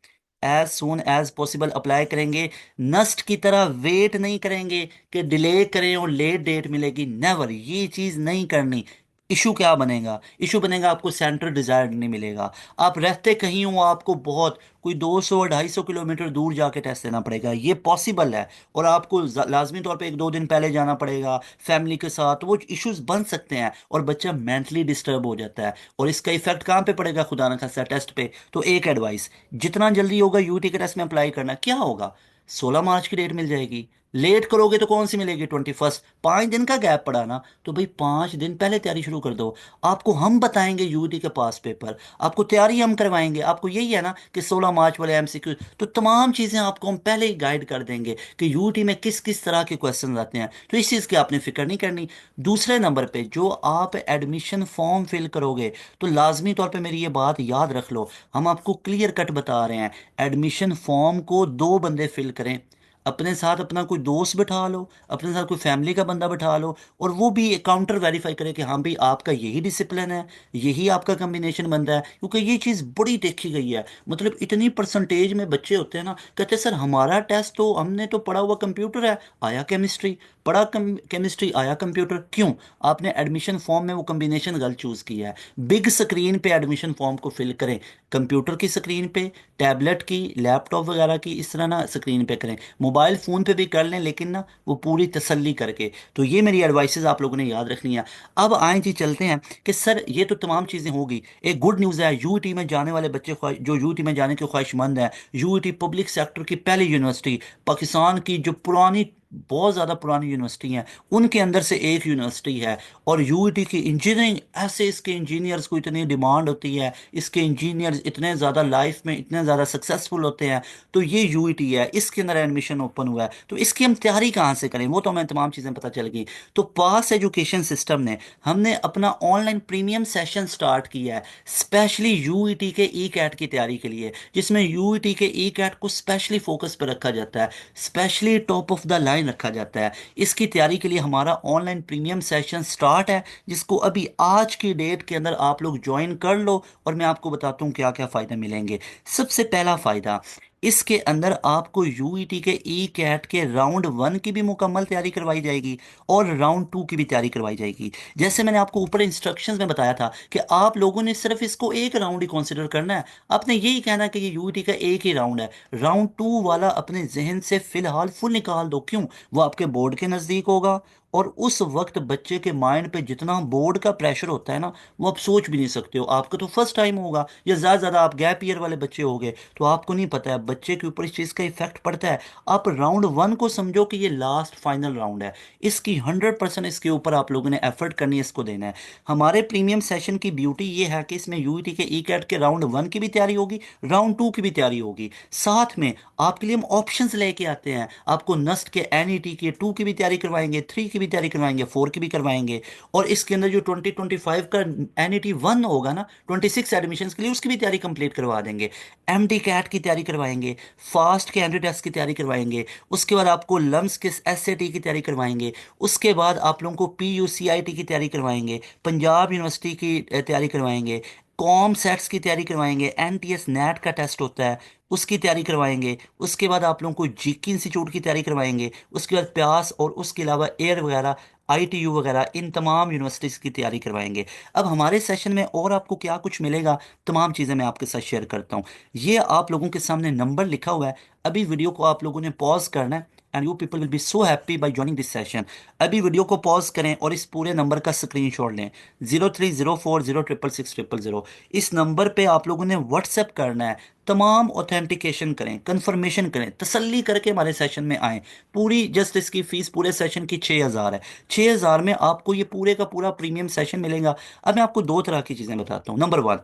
Speaker 1: As soon as possible apply करेंगे। नस्ट की तरह वेट नहीं करेंगे कि डिले करें और लेट डेट मिलेगी, नेवर, ये चीज़ नहीं करनी। इशू क्या बनेगा? इशू बनेगा आपको सेंटर डिजायर्ड नहीं मिलेगा। आप रहते कहीं हो, आपको बहुत कोई 200 250 किलोमीटर दूर जाके टेस्ट देना पड़ेगा, ये पॉसिबल है। और आपको लाजमी तौर पे एक दो दिन पहले जाना पड़ेगा फैमिली के साथ, तो वो इश्यूज बन सकते हैं और बच्चा मेंटली डिस्टर्ब हो जाता है। और इसका इफेक्ट कहाँ पे पड़ेगा? खुदा न खास्ता टेस्ट पे। तो एक एडवाइस, जितना जल्दी होगा यूटी के टेस्ट में अप्लाई करना। क्या होगा? 16 मार्च की डेट मिल जाएगी। लेट करोगे तो कौन सी मिलेगी? 21। 5 दिन का गैप पड़ा ना, तो भाई 5 दिन पहले तैयारी शुरू कर दो। आपको हम बताएंगे यूटी के पास पेपर, आपको तैयारी हम करवाएंगे। आपको यही है ना कि 16 मार्च वाले एमसीक्यू, तो तमाम चीज़ें आपको हम पहले ही गाइड कर देंगे कि यूटी में किस किस तरह के क्वेश्चन आते हैं। तो इस चीज़ की आपने फिक्र नहीं करनी। दूसरे नंबर पे, जो आप एडमिशन फॉर्म फिल करोगे, तो लाजमी तौर पे मेरी ये बात याद रख लो, हम आपको क्लियर कट बता रहे हैं, एडमिशन फॉर्म को दो बंदे फिल करें। अपने साथ अपना कोई दोस्त बिठा लो, अपने साथ कोई फैमिली का बंदा बिठा लो, और वो भी काउंटर वेरीफाई करे कि हाँ भाई आपका यही डिसिप्लिन है, यही आपका कम्बिनेशन बनता है। क्योंकि ये चीज़ बड़ी देखी गई है, मतलब इतनी परसेंटेज में बच्चे होते हैं ना, कहते हैं सर हमारा टेस्ट तो हमने तो पढ़ा हुआ कंप्यूटर है, आया केमिस्ट्री, पढ़ा केमिस्ट्री, आया कंप्यूटर। क्यों? आपने एडमिशन फॉर्म में वो कम्बिनेशन गलत चूज़ किया है। बिग स्क्रीन पे एडमिशन फॉर्म को फिल करें, कंप्यूटर की स्क्रीन पे, टैबलेट की, लैपटॉप वगैरह की, इस तरह ना स्क्रीन पे करें। मोबाइल फ़ोन पे भी कर लें, लेकिन ना वो पूरी तसल्ली करके। तो ये मेरी एडवाइसेस आप लोगों ने याद रखनी है। अब आए जी, चलते हैं कि सर ये तो तमाम चीज़ें होगी। एक गुड न्यूज़ है, यूईटी में जाने वाले बच्चे जो यूईटी में जाने के ख्वाहिशमंद हैं, यूईटी पब्लिक सेक्टर की पहली यूनिवर्सिटी, पाकिस्तान की जो पुरानी, बहुत ज़्यादा पुरानी यूनिवर्सिटी हैं, उनके अंदर से एक यूनिवर्सिटी है। और यूईटी की इंजीनियरिंग, ऐसे इसके इंजीनियर्स को इतनी डिमांड होती है, इसके इंजीनियर्स इतने ज़्यादा लाइफ में इतने ज़्यादा सक्सेसफुल होते हैं। तो ये यूईटी है, इसके अंदर एडमिशन ओपन हुआ है, तो इसकी हम तैयारी कहाँ से करें? वो तो हमें तमाम चीज़ें पता चल गई। तो पास एजुकेशन सिस्टम ने, हमने अपना ऑनलाइन प्रीमियम सेशन स्टार्ट किया है स्पेशली यूईटी के ई कैट की तैयारी के लिए, जिसमें यूईटी के ई कैट को स्पेशली फोकस पर रखा जाता है, specially top of the line रखा जाता है। इसकी तैयारी के लिए हमारा ऑनलाइन प्रीमियम सेशन स्टार्ट है, जिसको अभी आज की डेट के अंदर आप लोग ज्वाइन कर लो। और मैं आपको बताता हूँ क्या क्या फ़ायदे मिलेंगे। सबसे पहला फ़ायदा, इसके अंदर आपको यूईटी के ई कैट के राउंड 1 की भी मुकम्मल तैयारी करवाई जाएगी और राउंड 2 की भी तैयारी करवाई जाएगी। जैसे मैंने आपको ऊपर इंस्ट्रक्शंस में बताया था कि आप लोगों ने सिर्फ इसको एक राउंड ही कंसिडर करना है। आपने यही कहना है कि ये यूईटी का एक ही राउंड है। राउंड 2 वाला अपने जहन से फिलहाल फुल निकाल दो। क्यों? वो आपके बोर्ड के नज़दीक होगा, और उस वक्त बच्चे के माइंड पे जितना बोर्ड का प्रेशर होता है ना, वो आप सोच भी नहीं सकते हो। आपका तो फर्स्ट टाइम होगा, या ज़्यादा ज़्यादा आप गैप ईयर वाले बच्चे होंगे, तो आपको नहीं पता है बच्चे के ऊपर इस चीज़ का इफेक्ट पड़ता है। आप राउंड 1 को समझो कि ये लास्ट फाइनल राउंड है। इसकी 100% इसके ऊपर आप लोगों ने एफर्ट करनी है, इसको देना है। हमारे प्रीमियम सेशन की ब्यूटी ये है कि इसमें यूईटी के ई कैट के राउंड 1 की भी तैयारी होगी, राउंड 2 की भी तैयारी होगी। साथ में आपके लिए हम ऑप्शंस लेके आते हैं। आपको नस्ट के एनईटी के 2 की भी तैयारी करवाएंगे, 3 की भी तैयारी करवाएंगे, 4 की भी करवाएंगे। और इसके अंदर जो 2025 का एनईटी 1 होगा ना, 26 एडमिशन के लिए, उसकी भी तैयारी कंप्लीट करवा देंगे। एमडी कैट की तैयारी करवाएंगे, फास्ट के एंट्री टेस्ट की तैयारी करवाएंगे। उसके बाद आपको लम्स के एसएटी की तैयारी करवाएंगे। उसके बाद आप लोगों को पीयूसीआईटी की तैयारी करवाएंगे, पंजाब यूनिवर्सिटी की तैयारी करवाएंगे, कॉम सेट्स की तैयारी करवाएंगे, एनटीएस नेट का टेस्ट होता है, उसकी तैयारी करवाएंगे। उसके बाद आप लोगों को जीके इंस्टीट्यूट की तैयारी करवाएंगे। उसके बाद प्यास, और उसके अलावा एयर वगैरह, आईटीयू वगैरह, इन तमाम यूनिवर्सिटीज़ की तैयारी करवाएंगे। अब हमारे सेशन में और आपको क्या कुछ मिलेगा, तमाम चीज़ें मैं आपके साथ शेयर करता हूँ। ये आप लोगों के सामने नंबर लिखा हुआ है, अभी वीडियो को आप लोगों ने पॉज करना है, and you people will be so happy bye joining this session. अभी वीडियो को पॉज करें और इस पूरे नंबर का स्क्रीनशॉट लें, 0304066600। इस नंबर पे आप लोगों ने व्हाट्सएप करना है, तमाम ऑथेंटिकेशन करें, कंफर्मेशन करें, तसल्ली करके हमारे सेशन में आएँ। पूरी जस्ट इसकी फीस पूरे सेशन की 6,000 है। 6,000 में आपको ये पूरे का पूरा प्रीमियम सेशन मिलेगा। अब मैं आपको दो तरह की चीज़ें बताता हूँ। नंबर वन,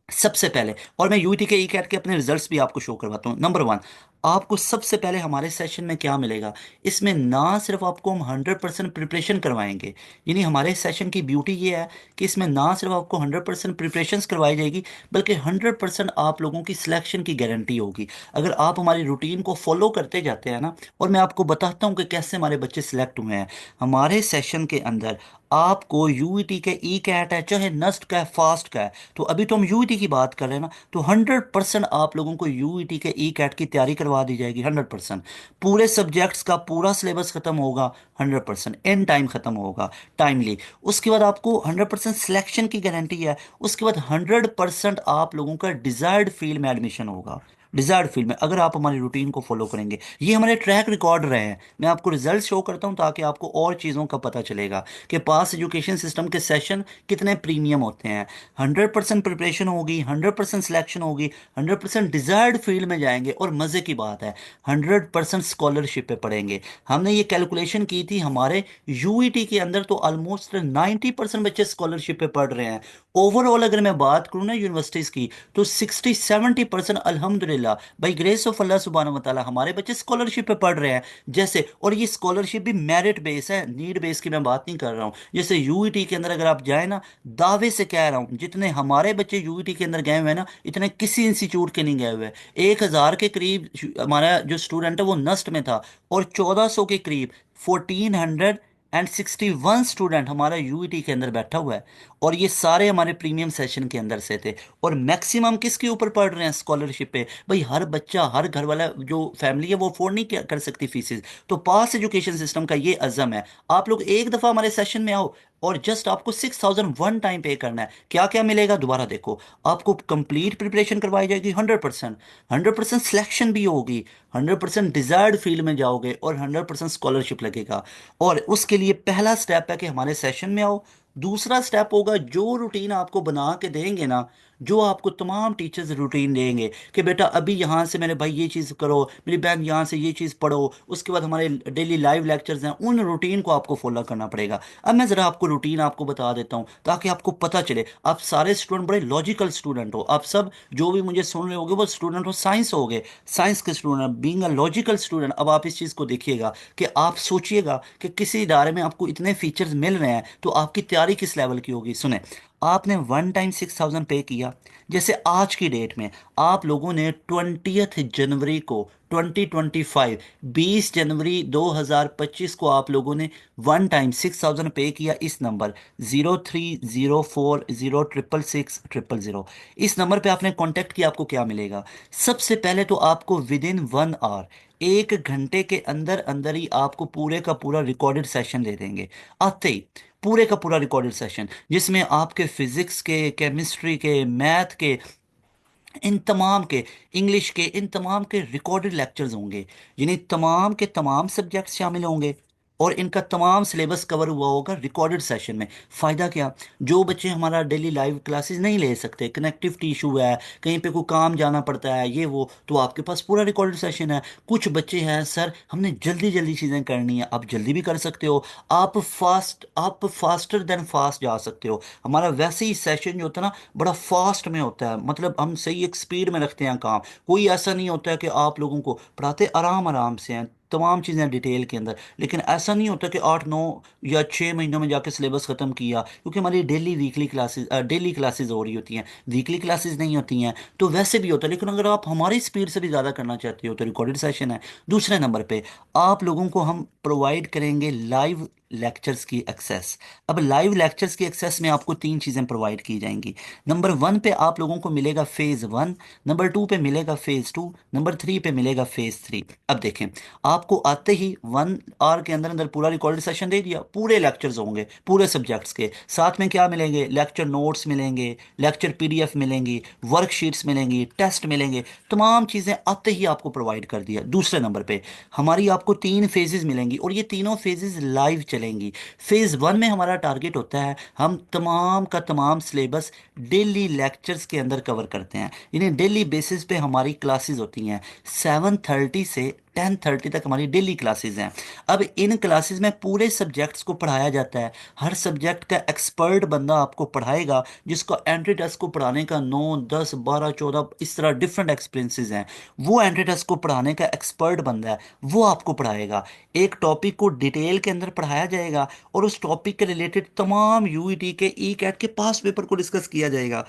Speaker 1: सबसे पहले, और मैं यूटी के ई कैट के अपने रिजल्ट्स भी आपको शो करवाता हूँ। नंबर वन, आपको सबसे पहले हमारे सेशन में क्या मिलेगा, इसमें ना सिर्फ आपको हम 100% प्रिपरेशन करवाएंगे, यानी हमारे सेशन की ब्यूटी ये है कि इसमें ना सिर्फ आपको 100% प्रिपरेशन करवाई जाएगी, बल्कि 100% आप लोगों की सिलेक्शन की गारंटी होगी। अगर आप हमारी रूटीन को फॉलो करते जाते हैं ना, और मैं आपको बताता हूँ कि कैसे हमारे बच्चे सिलेक्ट हुए हैं हमारे सेशन के अंदर। आपको यूईटी के ई कैट है, चाहे नस्ट का है, फास्ट का है, तो अभी तो हम यूईटी की बात कर रहे हैं ना, तो 100% आप लोगों को यूईटी के ई कैट की तैयारी करवा दी जाएगी। 100% पूरे सब्जेक्ट्स का पूरा सिलेबस खत्म होगा, 100% इन टाइम खत्म होगा, टाइमली। उसके बाद आपको 100% सिलेक्शन की गारंटी है। उसके बाद 100% आप लोगों का डिजायर्ड फील्ड में एडमिशन होगा। डिजायर्ड फील्ड में अगर आप हमारी रूटीन को फॉलो करेंगे, ये हमारे ट्रैक रिकॉर्ड रहे हैं। मैं आपको रिजल्ट शो करता हूं ताकि आपको और चीज़ों का पता चलेगा कि पास एजुकेशन सिस्टम के सेशन कितने प्रीमियम होते हैं। 100% प्रिपरेशन होगी, 100% सिलेक्शन होगी, 100% डिजायर्ड फील्ड में जाएंगे, और मज़े की बात है 100% स्कॉलरशिप पे पढ़ेंगे। हमने ये कैलकुलेशन की थी, हमारे यूईटी के अंदर तो ऑलमोस्ट 90% बच्चे स्कॉलरशिप पे पढ़ रहे हैं। ओवरऑल अगर मैं बात करूँ ना यूनिवर्सिटीज़ की, तो 60-70% अल्हम्दुलिल्लाह बाई ग्रेस ऑफ अल्लाह सुब्हानहू व तआला हमारे बच्चे स्कॉलरशिप पे पढ़ रहे हैं। जैसे, और ये स्कॉलरशिप भी मेरिट बेस है, नीड बेस की मैं बात नहीं कर रहा हूँ। जैसे यूईटी के अंदर अगर आप जाए ना, दावे से कह रहा हूँ, जितने हमारे बच्चे यूईटी के अंदर गए हुए हैं ना, इतने किसी इंस्टीट्यूट के नहीं गए हुए। 1,000 के करीब हमारा जो स्टूडेंट है वो नस्ट में था, और 1,400 के करीब 1,461 स्टूडेंट हमारा यूईटी के अंदर बैठा हुआ है। और ये सारे हमारे प्रीमियम सेशन के अंदर से थे। और मैक्सिमम किसके ऊपर पढ़ रहे हैं स्कॉलरशिप पे, भाई हर बच्चा, हर घर वाला जो फैमिली है वो अफोर्ड नहीं कर सकती फीसेस। तो पास एजुकेशन सिस्टम का ये अज़म है, आप लोग एक दफ़ा हमारे सेशन में आओ, और जस्ट आपको 6,000 वन टाइम पे करना है। क्या क्या मिलेगा दोबारा देखो, आपको कंप्लीट प्रिपरेशन करवाई जाएगी 100%, 100% सिलेक्शन भी होगी, 100% डिजायर्ड फील्ड में जाओगे, और 100% स्कॉलरशिप लगेगा। और उसके लिए पहला स्टेप है कि हमारे सेशन में आओ। दूसरा स्टेप होगा, जो रूटीन आपको बना के देंगे ना, जो आपको तमाम टीचर्स रूटीन देंगे कि बेटा अभी यहाँ से मेरे भाई ये चीज़ करो, मेरी बहन यहाँ से ये चीज़ पढ़ो, उसके बाद हमारे डेली लाइव लेक्चर्स हैं, उन रूटीन को आपको फॉलो करना पड़ेगा। अब मैं ज़रा आपको रूटीन आपको बता देता हूँ ताकि आपको पता चले। आप सारे स्टूडेंट बड़े लॉजिकल स्टूडेंट हो, आप सब जो भी मुझे सुन रहे होगे वो स्टूडेंट हो साइंस हो गए, साइंस के student, being a logical student. अब आप इस चीज़ को देखिएगा कि आप सोचिएगा कि किसी इदारे में आपको इतने फीचर्स मिल रहे हैं, तो आपकी तैयारी किस लेवल की होगी। सुने, आपने वन टाइम 6,000 पे किया, जैसे आज की डेट में आप लोगों ने 20 जनवरी को 2025, 20 जनवरी 2025 को आप लोगों ने वन टाइम 6,000 पे किया इस नंबर 0304066600। इस नंबर पे आपने कांटेक्ट किया, आपको क्या मिलेगा। सबसे पहले तो आपको विद इन 1 आवर, 1 घंटे के अंदर अंदर ही आपको पूरे का पूरा रिकॉर्डेड सेशन दे देंगे। आते ही पूरे का पूरा रिकॉर्डेड सेशन, जिसमें आपके फिजिक्स के, केमिस्ट्री के, मैथ के, इन तमाम के, इंग्लिश के, इन तमाम के रिकॉर्डेड लेक्चर्स होंगे, यानी तमाम के तमाम सब्जेक्ट शामिल होंगे, और इनका तमाम सिलेबस कवर हुआ होगा रिकॉर्डेड सेशन में। फ़ायदा क्या, जो बच्चे हमारा डेली लाइव क्लासेस नहीं ले सकते, कनेक्टिविटी इशू है, कहीं पे कोई काम जाना पड़ता है, ये वो, तो आपके पास पूरा रिकॉर्डेड सेशन है। कुछ बच्चे हैं सर हमने जल्दी जल्दी चीज़ें करनी है, आप जल्दी भी कर सकते हो, आप फास्टर देन फास्ट जा सकते हो। हमारा वैसे ही सेशन जो होता है ना, बड़ा फास्ट में होता है, मतलब हम सही एक स्पीड में रखते हैं काम। कोई ऐसा नहीं होता है कि आप लोगों को पढ़ाते आराम आराम से हैं, तमाम चीज़ें डिटेल के अंदर, लेकिन ऐसा नहीं होता कि 8 9 या 6 महीनों में जाके सिलेबस ख़त्म किया, क्योंकि हमारी डेली क्लासेस हो रही होती हैं, वीकली क्लासेस नहीं होती हैं। तो वैसे भी होता है, लेकिन अगर आप हमारी स्पीड से भी ज़्यादा करना चाहते हो तो रिकॉर्डेड सेशन है। दूसरे नंबर पे आप लोगों को हम प्रोवाइड करेंगे लाइव लेक्चर्स की एक्सेस। अब लाइव लेक्चर्स की एक्सेस में आपको तीन चीज़ें प्रोवाइड की जाएंगी। नंबर वन पे आप लोगों को मिलेगा फेज़ 1, नंबर टू पे मिलेगा फेज़ 2, नंबर थ्री पे मिलेगा फेज़ 3। अब देखें, आपको आते ही 1 आवर के अंदर अंदर पूरा रिकॉर्डेड सेशन दे दिया, पूरे लेक्चर्स होंगे पूरे सब्जेक्ट्स के साथ में। क्या मिलेंगे? लेक्चर नोट्स मिलेंगे, लेक्चर पीडीएफ मिलेंगी, वर्कशीट्स मिलेंगी, टेस्ट मिलेंगे, तमाम चीज़ें आते ही आपको प्रोवाइड कर दिया। दूसरे नंबर पे हमारी आपको तीन फेजेस मिलेंगी और ये तीनों फेजेस लाइव चलेंगी। फेज़ 1 में हमारा टारगेट होता है हम तमाम का तमाम सिलेबस डेली लेक्चर्स के अंदर कवर करते हैं, यानी डेली बेसिस पे हमारी क्लासेस होती हैं। 7:30 से 10:30 तक हमारी डेली क्लासेस हैं। अब इन क्लासेस में पूरे सब्जेक्ट्स को पढ़ाया जाता है। हर सब्जेक्ट का एक्सपर्ट बंदा आपको पढ़ाएगा, जिसको एंट्री टेस्ट को पढ़ाने का 9, 10, 12, 14 इस तरह डिफरेंट एक्सपीरियंसेस हैं। वो एंट्री टेस्ट को पढ़ाने का एक्सपर्ट बंदा है, वो आपको पढ़ाएगा। एक टॉपिक को डिटेल के अंदर पढ़ाया जाएगा और उस टॉपिक के रिलेटेड तमाम यूईटी के ई कैट के पास पेपर को डिस्कस किया जाएगा।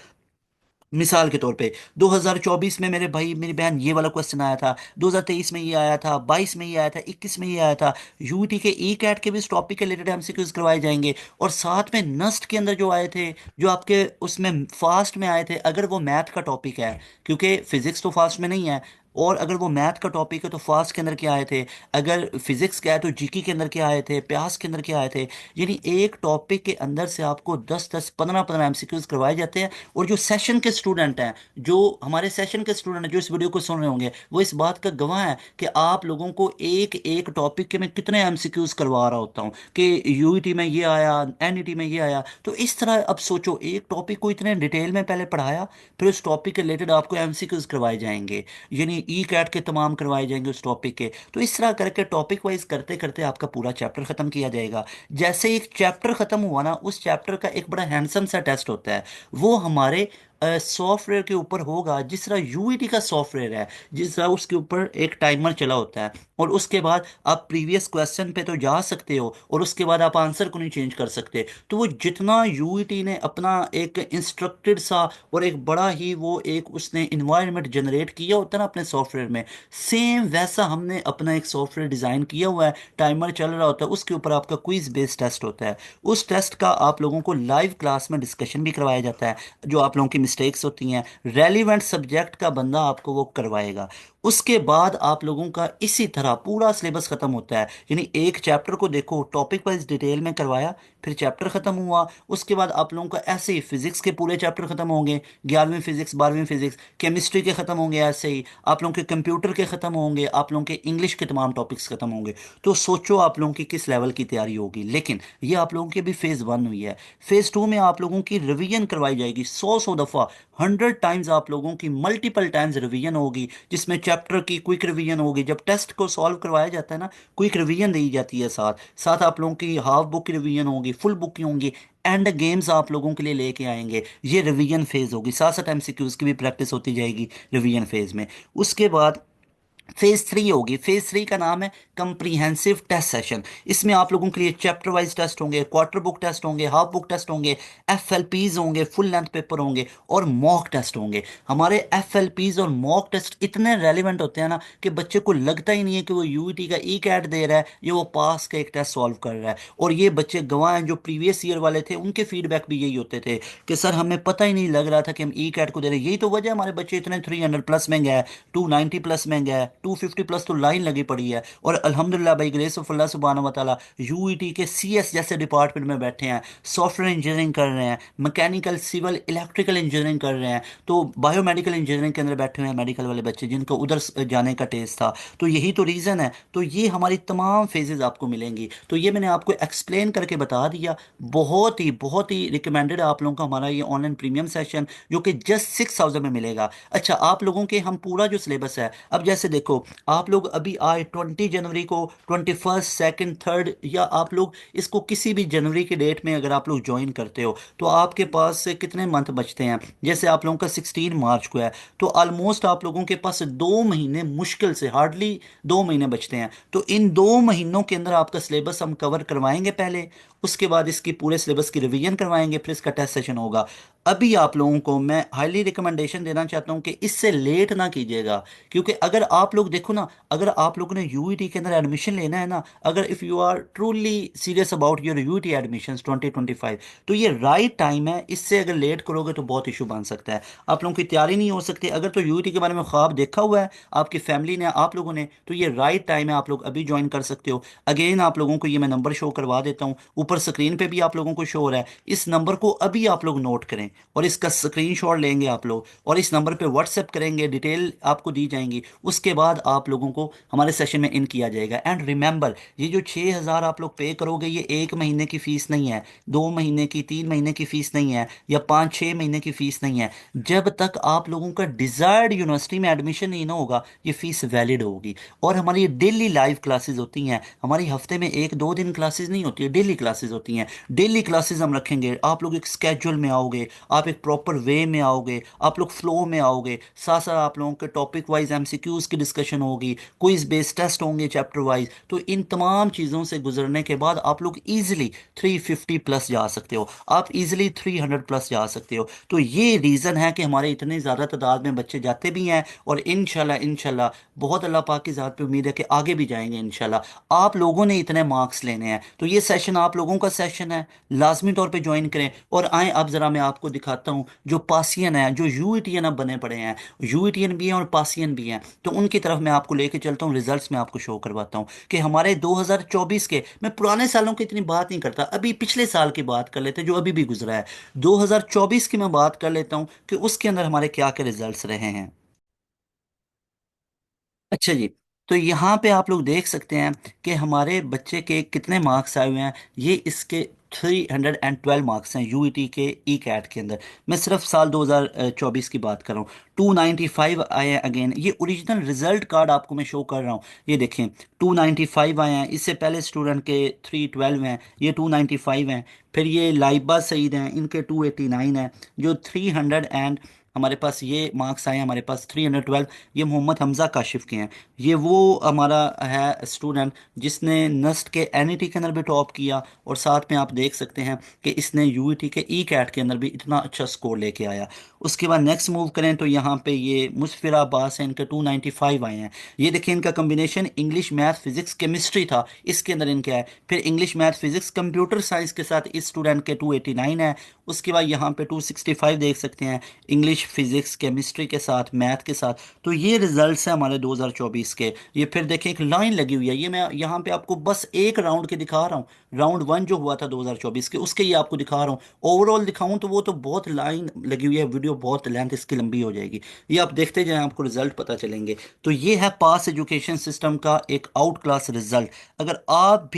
Speaker 1: मिसाल के तौर पे 2024 में मेरे भाई मेरी बहन ये वाला क्वेश्चन आया था, 2023 में ये आया था, 22 में ये आया था, 21 में ये आया था। यूटी के ई कैट के भी इस टॉपिक के रिलेटेड एमसीक्यूज करवाए जाएंगे। और साथ में नस्ट के अंदर जो आए थे, जो आपके उसमें फास्ट में आए थे, अगर वो मैथ का टॉपिक है, क्योंकि फिजिक्स तो फास्ट में नहीं है, और अगर वो मैथ का टॉपिक है तो फास्ट के अंदर क्या आए थे, अगर फिजिक्स का है तो जीके के अंदर क्या आए थे, प्यास के अंदर क्या आए थे। यानी एक टॉपिक के अंदर से आपको 10-10, 15-15 एमसीक्यूज करवाए जाते हैं। और जो सेशन के स्टूडेंट हैं, जो हमारे सेशन के स्टूडेंट हैं जो इस वीडियो को सुन रहे होंगे, वो इस बात का गवाह है कि आप लोगों को एक एक टॉपिक के मैं कितने एमसीक्यूज करवा रहा होता हूँ कि यूईटी में ये आया, एनईटी में ये आया। तो इस तरह अब सोचो, एक टॉपिक को इतने डिटेल में पहले पढ़ाया, फिर उस टॉपिक के रिलेटेड आपको एमसीक्यूज करवाए जाएंगे, यानी ई कैट के तमाम करवाए जाएंगे उस टॉपिक के। तो इस तरह करके टॉपिक वाइज करते करते आपका पूरा चैप्टर खत्म किया जाएगा। जैसे एक चैप्टर खत्म हुआ ना, उस चैप्टर का एक बड़ा हैंडसम सा टेस्ट होता है। वो हमारे सॉफ्टवेयर के ऊपर होगा, जिस तरह यूईटी का सॉफ्टवेयर है, जिस तरह उसके ऊपर एक टाइमर चला होता है। और उसके बाद आप प्रीवियस क्वेश्चन पे तो जा सकते हो, और उसके बाद आप आंसर को नहीं चेंज कर सकते। तो वो जितना यूईटी ने अपना एक इंस्ट्रक्टेड सा और एक बड़ा ही वो एक उसने इन्वायरमेंट जनरेट किया होता है ना अपने सॉफ्टवेयर में, सेम वैसा हमने अपना एक सॉफ्टवेयर डिज़ाइन किया हुआ है। टाइमर चल रहा होता है, उसके ऊपर आपका क्विज बेस्ड टेस्ट होता है। उस टेस्ट का आप लोगों को लाइव क्लास में डिस्कशन भी करवाया जाता है। जो आप लोगों की मिस्टेक्स होती हैं, रेलिवेंट सब्जेक्ट का बंदा आपको वो करवाएगा। उसके बाद आप लोगों का इसी तरह पूरा सिलेबस खत्म होता है। यानी एक चैप्टर को देखो, टॉपिक वाइज डिटेल में करवाया, फिर चैप्टर खत्म हुआ। उसके बाद आप लोगों का ऐसे ही फिजिक्स के पूरे चैप्टर खत्म होंगे, 11वीं फिजिक्स, 12वीं फिजिक्स, केमिस्ट्री के खत्म होंगे, ऐसे ही आप लोगों के कंप्यूटर के खत्म होंगे, आप लोगों के इंग्लिश के तमाम टॉपिक्स खत्म होंगे। तो सोचो आप लोगों की किस लेवल की तैयारी होगी। लेकिन ये आप लोगों की अभी फेज़ 1 हुई है। फेज़ 2 में आप लोगों की रिवीजन करवाई जाएगी 100 दफ़ा, 100 टाइम्स आप लोगों की मल्टीपल टाइम्स रिवीजन होगी, जिसमें चैप्टर की क्विक रिवीजन होगी। जब टेस्ट को सॉल्व करवाया जाता है ना, क्विक रिवीजन दी जाती है, साथ साथ आप लोगों की हाफ बुक की रिवीजन होगी, फुल बुक की होंगी, एंड गेम्स आप लोगों के लिए लेके आएंगे। ये रिवीजन फेज होगी, साथ साथ एमसीक्यूज की भी प्रैक्टिस होती जाएगी रिवीजन फेज में। उसके बाद फेज 3 होगी। फेज 3 का नाम है कंप्रीहेंसिव टेस्ट सेशन। इसमें आप लोगों के लिए चैप्टर वाइज टेस्ट होंगे, क्वार्टर बुक टेस्ट होंगे, हाफ बुक टेस्ट होंगे, एफएलपीज होंगे, फुल लेंथ पेपर होंगे, और मॉक टेस्ट होंगे। हमारे एफएलपीज और मॉक टेस्ट इतने रेलिवेंट होते हैं ना कि बच्चे को लगता ही नहीं है कि वो यूईटी का ई कैट दे रहा है या वो पास का एक टेस्ट सॉल्व कर रहा है। और ये बच्चे गवाह हैं, जो प्रीवियस ईयर वाले थे उनके फीडबैक भी यही होते थे कि सर हमें पता ही नहीं लग रहा था कि हम ई कैट को दे रहे हैं। यही तो वजह है हमारे बच्चे इतने 300 प्लस में गए, 290 प्लस में गया, 250 प्लस तो लाइन लगी पड़ी है। और अल्हम्दुलिल्लाह भाई ग्रेस ऑफ अल्लाह सुब्हान व तआला यूईटी के सीएस जैसे डिपार्टमेंट में बैठे हैं, सॉफ्टवेयर इंजीनियरिंग कर रहे हैं, मैकेनिकल सिविल इलेक्ट्रिकल इंजीनियरिंग कर रहे हैं, तो बायोमेडिकल इंजीनियरिंग के अंदर बैठे हुए हैं मेडिकल वाले बच्चे, जिनको उधर जाने का टेस्ट था। तो यही तो रीज़न है। तो ये हमारी तमाम फेजेस आपको मिलेंगी। तो ये मैंने आपको एक्सप्लेन करके बता दिया। बहुत ही रिकमेंडेड है आप लोगों का हमारा ये ऑनलाइन प्रीमियम सेशन, जो कि जस्ट 6,000 में मिलेगा। अच्छा, आप लोगों के हम पूरा जो सिलेबस है, अब जैसे देखो, आप लोग अभी आए 20 जनवरी को, 21, 2, 3, या आप लोग इसको किसी भी जनवरी के डेट में अगर आप लोग ज्वाइन करते हो, तो आपके पास से कितने मंथ बचते हैं। जैसे आप लोगों का 16 मार्च को है, तो ऑलमोस्ट आप लोगों के पास 2 महीने, मुश्किल से हार्डली 2 महीने बचते हैं। तो इन 2 महीनों के अंदर आपका सिलेबस हम कवर करवाएंगे पहले, उसके बाद इसकी पूरे सिलेबस की रिवीजन करवाएंगे, फिर इसका टेस्ट सेशन होगा। अभी आप लोगों को मैं हाईली रिकमेंडेशन देना चाहता हूँ कि इससे लेट ना कीजिएगा। क्योंकि अगर आप लोग देखो ना, अगर आप लोगों ने यूईटी के अंदर एडमिशन लेना है ना, अगर if you are truly serious about your UET admissions 2025, तो ये राइट टाइम है। इससे अगर लेट करोगे तो बहुत इशू बन सकता है, आप लोगों की तैयारी नहीं हो सकती। अगर तो यूईटी के बारे में ख्वाब देखा हुआ है आपकी फैमिली ने, आप लोगों ने, तो ये राइट टाइम है, आप लोग अभी ज्वाइन कर सकते हो। अगेन आप लोगों को ये मैं नंबर शो करवा देता हूँ, ऊपर स्क्रीन पे भी आप लोगों को शो हो रहा है। इस नंबर को अभी आप लोग नोट करें और इसका स्क्रीनशॉट लेंगे आप लोग, और इस नंबर पे व्हाट्सएप करेंगे, डिटेल आपको दी जाएंगी। उसके बाद आप लोगों को हमारे सेशन में इन किया जाएगा। एंड रिमेंबर, ये जो 6,000 आप लोग पे करोगे, ये एक महीने की फीस नहीं है, 2 महीने की, 3 महीने की फीस नहीं है, या 5-6 महीने की फीस नहीं है। जब तक आप लोगों का डिजायर्ड यूनिवर्सिटी में एडमिशन नहीं ना होगा, ये फीस वैलिड होगी। और हमारी ये डेली लाइव क्लासेस होती हैं, हमारी हफ्ते में 1-2 दिन क्लासेस नहीं होती है, डेली क्लासेस होती हैं। डेली क्लासेस हम रखेंगे, आप लोग एक स्केड्यूल में आओगे, आप एक प्रॉपर वे में आओगे, आप लोग फ्लो में आओगे। साथ साथ आप लोगों के टॉपिक वाइज एमसीक्यूज की डिस्कशन होगी, क्विज बेस्ड टेस्ट होंगे चैप्टर वाइज। तो इन तमाम चीज़ों से गुजरने के बाद आप लोग इजीली 350 प्लस जा सकते हो, आप इजीली 300 प्लस जा सकते हो। तो ये रीज़न है कि हमारे इतने ज़्यादा तादाद में बच्चे जाते भी हैं, और इंशाल्लाह इंशाल्लाह बहुत अल्लाह पाक की ज़ात पे उम्मीद है कि आगे भी जाएंगे इंशाल्लाह। आप लोगों ने इतने मार्क्स लेने हैं, तो ये सेशन आप लोगों का सेशन है, लाजमी तौर पे ज्वाइन करें। और आए अब ज़रा मैं आपको दिखाता हूँ जो पासियन है, जो यूईटीएन अब बने पड़े हैं, यूईटीएन भी हैं और पासियन भी हैं, तो उनकी तरफ मैं आपको लेके चलता हूँ, रिजल्ट्स में आपको शो करवाता हूँ कि हमारे 2024 के, मैं पुराने सालों की इतनी बात नहीं करता, अभी पिछले साल की बात कर लेते हैं जो अभी भी गुजरा है। 2024 की मैं बात कर लेता हूँ कि उसके अंदर हमारे क्या क्या रिजल्ट्स रहे हैं। अच्छा जी, तो यहाँ पे आप लोग देख सकते हैं कि हमारे बच्चे के कितने मार्क्स आए हुए हैं। ये इसके 312 मार्क्स हैं यूईटी के ई कैट के अंदर। मैं सिर्फ साल 2024 की बात कर रहा हूँ। 295 आए हैं। अगेन ये ओरिजिनल रिजल्ट कार्ड आपको मैं शो कर रहा हूँ, ये देखें। 295 आए हैं। इससे पहले स्टूडेंट के 312 हैं, ये 295 हैं। फिर ये लाइबा सईद हैं, इनके 289 हैं। जो 300 एंड हमारे पास ये मार्क्स आए हैं, हमारे पास 312, ये मोहम्मद हमज़ा काशिफ के हैं। ये वो हमारा है स्टूडेंट जिसने नस्ट के एनईटी के अंदर भी टॉप किया, और साथ में आप देख सकते हैं कि इसने यूईटी के ई कैट के अंदर भी इतना अच्छा स्कोर लेके आया। उसके बाद नेक्स्ट मूव करें तो यहाँ पे ये मुस्फिरा अब्बास हैं, इनके 295 आए हैं। ये देखिए इनका combination English math physics chemistry था, इसके अंदर इनके है। फिर English math physics computer science के साथ इस स्टूडेंट के 289 है। उसके बाद यहाँ पे 265 देख सकते हैं, इंग्लिश फिजिक्स केमिस्ट्री के साथ, मैथ के साथ। तो ये रिजल्ट्स हैं हमारे 2024 के। ये फिर देखें एक लाइन लगी हुई है, ये मैं यहाँ पे आपको बस एक राउंड के दिखा रहा हूँ। राउंड वन जो हुआ था 2024 के, उसके ये आपको दिखा रहा हूँ। ओवरऑल दिखाऊं तो वो तो बहुत लाइन लगी हुई है, वीडियो बहुत लेंथ इसकी लंबी हो जाएगी। ये आप देखते जाएं, आपको रिजल्ट पता चलेंगे। तो ये है पास एजुकेशन सिस्टम का एक आउट क्लास रिजल्ट। अगर आप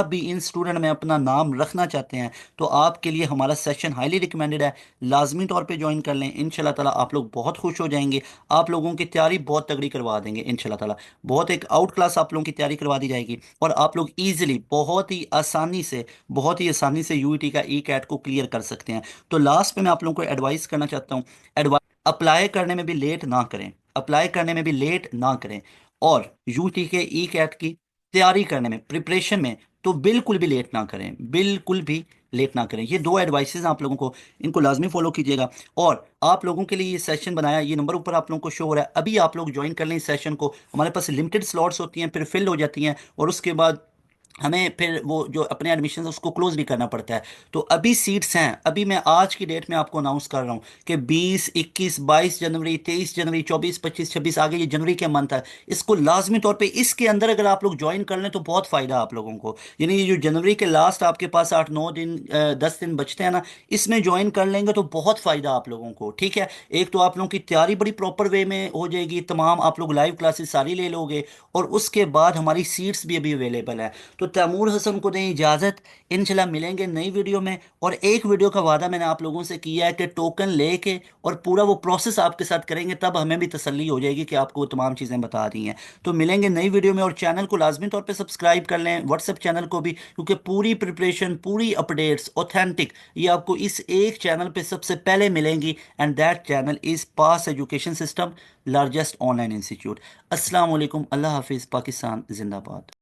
Speaker 1: भी इन स्टूडेंट में अपना नाम रखना चाहते हैं, तो आपके लिए हमारा सेशन हाईली रिकमेंडेड है। लाजमी तौर पे ज्वाइन कर लें, इंशाल्लाह ताला आप लोग बहुत खुश हो जाएंगे। आप लोगों की तैयारी बहुत तगड़ी करवा देंगे इंशाल्लाह ताला। बहुत एक आउट क्लास आप लोगों की तैयारी करवा दी जाएगी, और आप लोग इजीली बहुत ही आसानी से यूईटी का ई कैट को क्लियर कर सकते हैं। तो लास्ट में मैं आप लोगों को एडवाइस करना चाहता हूँ, एडवाइस, अप्लाई करने में भी लेट ना करें, अप्लाई करने में भी लेट ना करें। और यूटी के ई कैट की तैयारी करने में, प्रिपरेशन में, तो बिल्कुल भी लेट ना करें, बिल्कुल भी लेट ना करें। ये दो एडवाइसेस आप लोगों को, इनको लाजमी फॉलो कीजिएगा। और आप लोगों के लिए ये सेशन बनाया, ये नंबर ऊपर आप लोगों को शो हो रहा है, अभी आप लोग ज्वाइन कर लें इस सेशन को। हमारे पास लिमिटेड स्लॉट्स होती हैं, फिर फिल हो जाती हैं, और उसके बाद हमें फिर वो जो अपने एडमिशन उसको क्लोज भी करना पड़ता है। तो अभी सीट्स हैं, अभी मैं आज की डेट में आपको अनाउंस कर रहा हूँ कि 20, 21, 22 जनवरी, 23 जनवरी, 24, 25, 26, आगे ये जनवरी के मंथ है। इसको लाजमी तौर पे इसके अंदर अगर आप लोग ज्वाइन कर लें तो बहुत फ़ायदा आप लोगों को। यानी ये जो जनवरी के लास्ट आपके पास 8-9 दिन 10 दिन बचते हैं ना, इसमें ज्वाइन कर लेंगे तो बहुत फ़ायदा आप लोगों को। ठीक है, एक तो आप लोगों की तैयारी बड़ी प्रॉपर वे में हो जाएगी, तमाम आप लोग लाइव क्लासेस सारी ले लोगे, और उसके बाद हमारी सीट्स भी अभी अवेलेबल है। तो तैमूर हसन को दें इजाज़त, इंशाल्लाह मिलेंगे नई वीडियो में। और एक वीडियो का वादा मैंने आप लोगों से किया है कि टोकन लेके और पूरा वो प्रोसेस आपके साथ करेंगे, तब हमें भी तसल्ली हो जाएगी कि आपको वो तमाम चीज़ें बता दी हैं। तो मिलेंगे नई वीडियो में, और चैनल को लाजमी तौर पे सब्सक्राइब कर लें, व्हाट्सएप चैनल को भी, क्योंकि पूरी प्रिपरेशन, पूरी अपडेट्स ऑथेंटिक, ये आपको इस एक चैनल पे सबसे पहले मिलेंगी। And that channel is pass education system, largest online institute. अस्सलाम वालेकुम, अल्लाह हाफिज़, पाकिस्तान जिंदाबाद।